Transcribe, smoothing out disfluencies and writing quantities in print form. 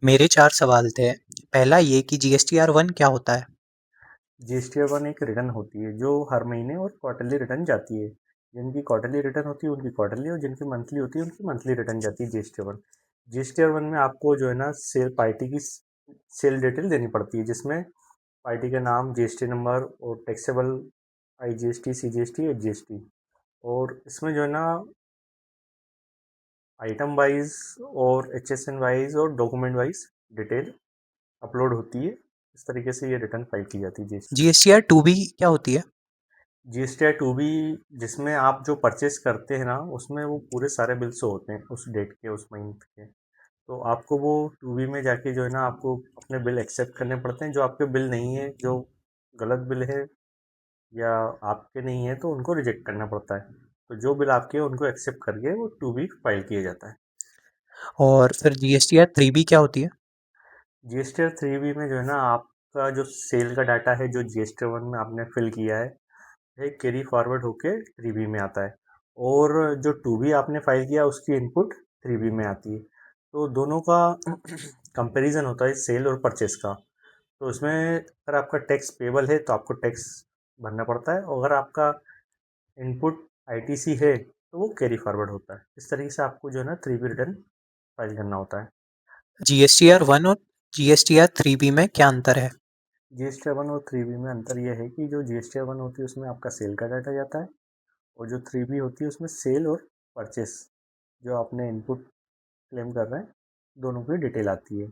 मेरे 4 सवाल थे। पहला ये कि GSTR-1 क्या होता है? GSTR-1 एक रिटर्न होती है जो हर महीने और क्वार्टरली रिटर्न जाती है। जिनकी क्वार्टरली रिटर्न होती है उनकी क्वार्टरली, और जिनकी मंथली होती है उनकी मंथली रिटर्न जाती है GSTR-1। GSTR-1 में आपको जो है ना सेल पार्टी की सेल डिटेल देनी पड़ती है, जिसमें पार्टी का नाम, GST नंबर और टैक्सेबल IGST, CGST, HGST। और इसमें जो है ना आइटम वाइज और HSN वाइज और डॉक्यूमेंट वाइज डिटेल अपलोड होती है। इस तरीके से ये रिटर्न फाइल की जाती है GST। GSTR-2B क्या होती है? GSTR-2B जिसमें आप जो परचेस करते हैं ना, उसमें वो पूरे सारे बिल्स होते हैं उस डेट के, उस मंथ के। तो आपको वो 2B में जाके जो है ना आपको अपने बिल एक्सेप्ट करने पड़ते हैं। जो आपके बिल नहीं है, जो गलत बिल है या आपके नहीं है, तो उनको रिजेक्ट करना पड़ता है। तो जो बिल आपके हैं उनको एक्सेप्ट करके वो 2B फाइल किया जाता है। और फिर GSTR-3B क्या होती है? GSTR-3B में जो है ना आपका जो सेल का डाटा है, जो GSTR-1 में आपने फिल किया है, ये कैरी फॉरवर्ड होके 3B में आता है। और जो 2B आपने फाइल किया उसकी इनपुट 3B में आती है। तो दोनों का कंपैरिजन होता है सेल और परचेस का। तो इसमें अगर आपका टैक्स पेबल है तो आपको टैक्स भरना पड़ता है, और अगर आपका इनपुट ITC है तो वो कैरी फॉरवर्ड होता है। इस तरीके से आपको जो है ना 3B रिटर्न फाइल करना होता है। GSTR-1 और GSTR-3B में क्या अंतर है? GSTR-1 और 3B में अंतर यह है कि जो GSTR-1 होती है उसमें आपका सेल का डाटा जाता है, और जो 3B होती है उसमें सेल और परचेस, जो आपने इनपुट क्लेम कर रहे हैं, दोनों की डिटेल आती है।